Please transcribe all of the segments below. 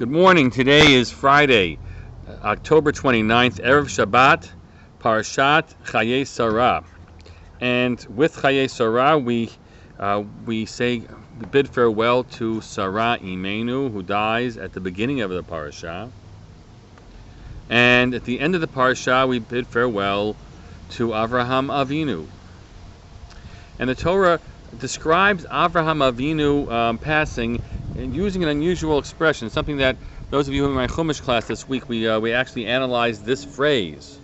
Good morning. Today is Friday, October 29th, Erev Shabbat, Parashat Chaye Sarah. And with Chaye Sarah, we bid farewell to Sarah Imenu, who dies at the beginning of the parasha. And at the end of the parasha, we bid farewell to Avraham Avinu. And the Torah describes Avraham Avinu passing and using an unusual expression, something that those of you in my Chumash class this week, we actually analyzed this phrase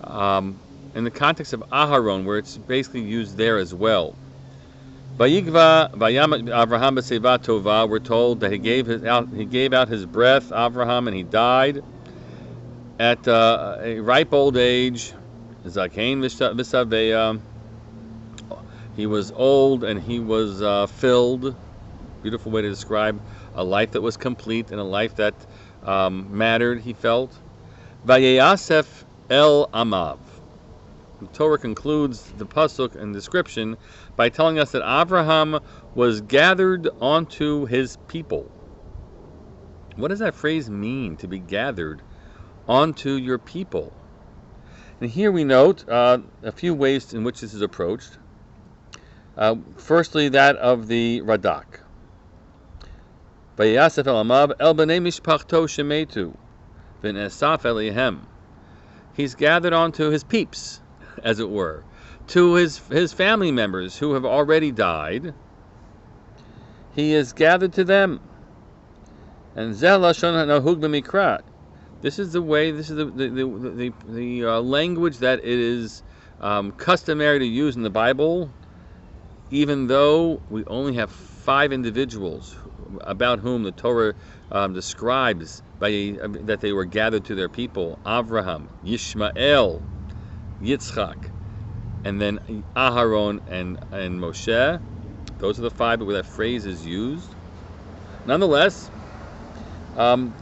in the context of Aharon, where it's basically used there as well. Vayigva Vayam Avraham b'seiva tova. We're told that he gave out his breath, Avraham, and he died at a ripe old age. Zakein v'saveya. He was old and he was filled. Beautiful way to describe a life that was complete and a life that mattered, he felt. Vayeyasef el amav. The Torah concludes the pasuk and description by telling us that Avraham was gathered onto his people. What does that phrase mean, to be gathered onto your people? And here we note a few ways in which this is approached. Firstly, that of the Radak. Vayasef el amav el b'nei mishpachto shemetu v'nesaf elihem. He's gathered onto his peeps, as it were, to his family members who have already died. He is gathered to them. And zeh lashon hanahug b'mikra. This is the way. This is the language that it is customary to use in the Bible, even though we only have 5 individuals about whom the Torah describes that they were gathered to their people: Avraham, Yishmael, Yitzchak, and then Aharon and Moshe. Those are the 5 where that phrase is used. Nonetheless,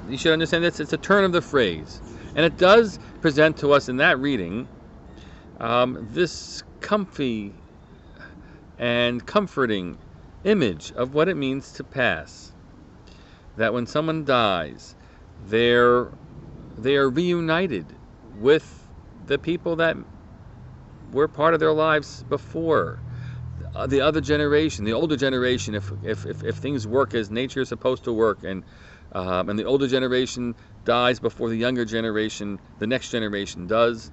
you should understand that it's a turn of the phrase, and it does present to us in that reading this comfy and comforting image of what it means to pass. That when someone dies, they are reunited with the people that were part of their lives before. The other generation, the older generation, if things work as nature is supposed to work, and the older generation dies before the younger generation, the next generation does.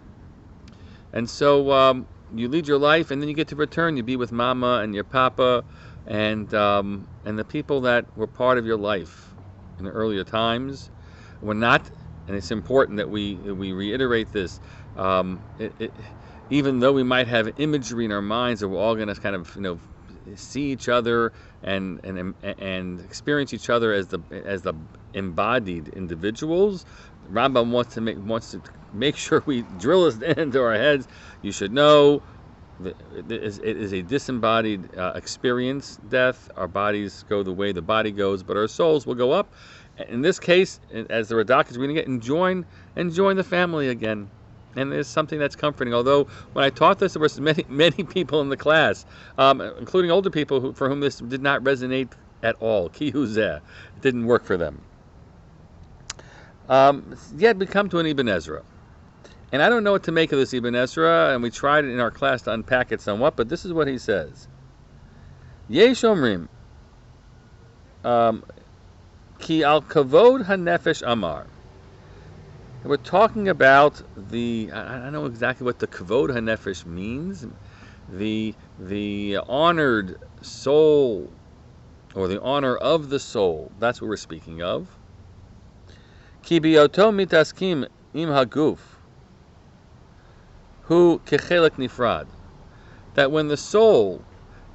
And so you lead your life, and then you get to return. You be with Mama and your Papa, and the people that were part of your life in the earlier times. We're not, and it's important that we reiterate this. Even though we might have imagery in our minds that we're all going to kind of see each other and experience each other as the embodied individuals, Rambam wants to make sure we drill this into our heads. You should know that it is a disembodied experience, death. Our bodies go the way the body goes, but our souls will go up. In this case, as the Radak is reading it, and join the family again. And there's something that's comforting. Although when I taught this, there were many people in the class, including older people for whom this did not resonate at all. Ki hu zeh. It didn't work for them. Yet we come to an Ibn Ezra. And I don't know what to make of this Ibn Ezra, and we tried it in our class to unpack it somewhat, but this is what he says. Yesh omrim ki al kavod hanefesh amar. We're talking about I don't know exactly what the kavod hanefesh means, the honored soul, or the honor of the soul. That's what we're speaking of. Ki biyoto mitaskim im haguf. Hu kechelek nifrad, that when the soul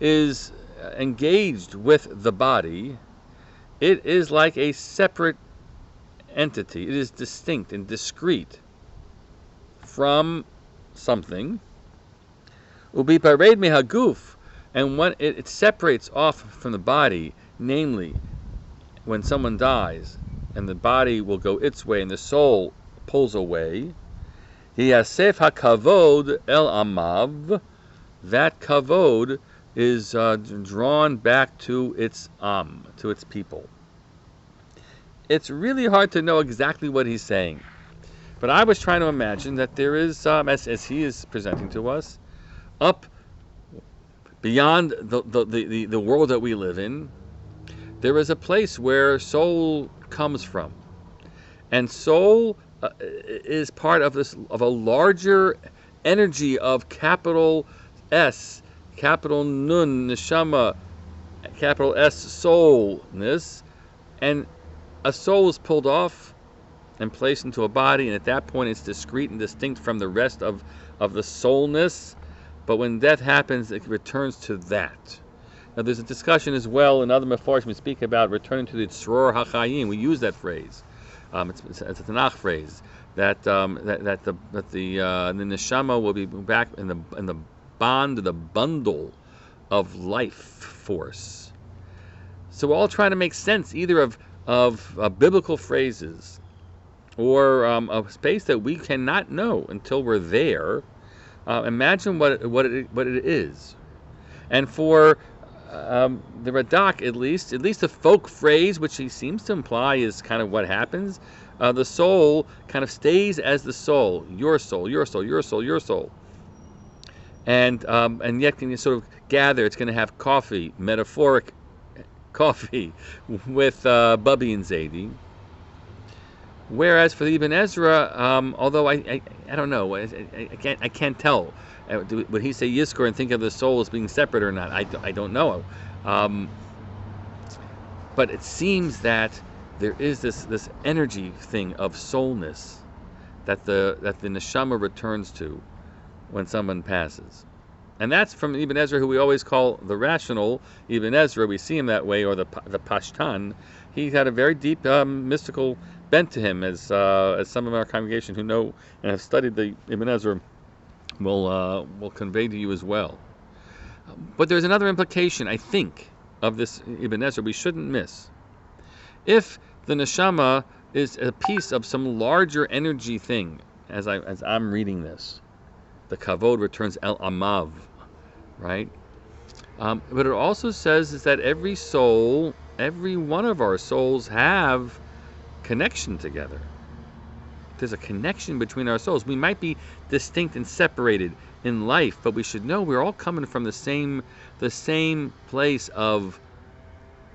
is engaged with the body, it is like a separate entity. It is distinct and discrete from something. Ubi pared mihaguf, and when it separates off from the body, namely when someone dies, and the body will go its way and the soul pulls away. Yasef hakavod el amav. That kavod is drawn back to its people. it's really hard to know exactly what he's saying. But I was trying to imagine that there is, as he is presenting to us, up beyond the world that we live in, there is a place where soul comes from. And soul is part of a larger energy of capital S, capital Nun, Neshama, capital S, soulness. And a soul is pulled off and placed into a body, and at that point it's discrete and distinct from the rest of the soulness. But when death happens, it returns to that. Now, there's a discussion as well in other Mefarshim we speak about returning to the Tzror HaChayim. We use that phrase. It's a Tanakh phrase that the neshama will be back in the bond, the bundle of life force. So we're all trying to make sense either of biblical phrases or a space that we cannot know until we're there. Imagine what it is, and for the Radak, at least the folk phrase, which he seems to imply is kind of what happens. The soul kind of stays as the soul, your soul, your soul, your soul, your soul, and yet can you sort of gather? It's going to have coffee, metaphoric coffee, with Bubby and Zadie. Whereas for the Ibn Ezra, although I don't know, I can't tell. Would he say Yizkor and think of the soul as being separate or not? I don't know. But it seems that there is this energy thing of soulness that the neshama returns to when someone passes. And that's from Ibn Ezra, who we always call the rational Ibn Ezra. We see him that way, or the Pashtan. He had a very deep mystical bent to him, as some of our congregation who know and have studied the Ibn Ezra will convey to you as well. But there's another implication, I think, of this Ibn Ezra we shouldn't miss. If the neshama is a piece of some larger energy thing, as I'm reading this, the kavod returns el amav, right? But it also says is that every soul, every one of our souls have connection together. There's a connection between our souls. We might be distinct and separated in life, but we should know we're all coming from the same place of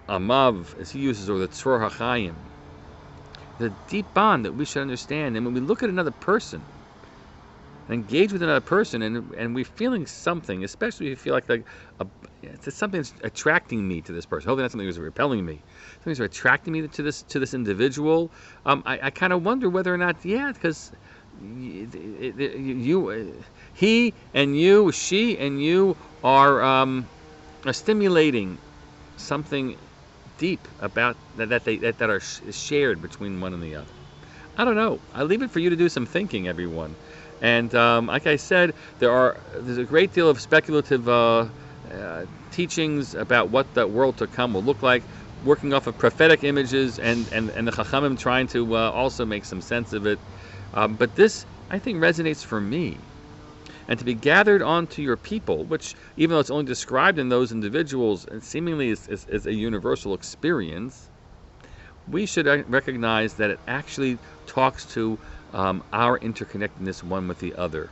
amav, as he uses, or the tzror hachayim. The deep bond that we should understand. And when we look at another person, and engage with another person, and we're feeling something, especially if you feel like something's attracting me to this person. Hopefully not something that's repelling me. Something's attracting me to this individual. I kind of wonder whether or not, because he and you, she and you are stimulating something deep about that are shared between one and the other. I don't know. I leave it for you to do some thinking, everyone. And like I said, there's a great deal of speculative teachings about what that world to come will look like, working off of prophetic images, and the Chachamim trying to also make some sense of it. But this, I think, resonates for me. And to be gathered onto your people, which, even though it's only described in those individuals, and seemingly is a universal experience, we should recognize that it actually talks to our interconnectedness one with the other.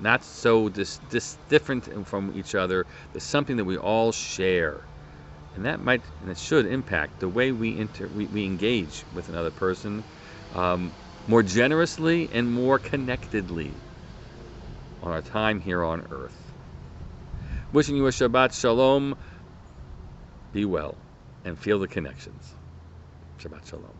Not so different from each other. There's something that we all share. And that might, and it should impact the way we engage with another person more generously and more connectedly on our time here on earth. Wishing you a Shabbat Shalom. Be well and feel the connections. Shabbat Shalom.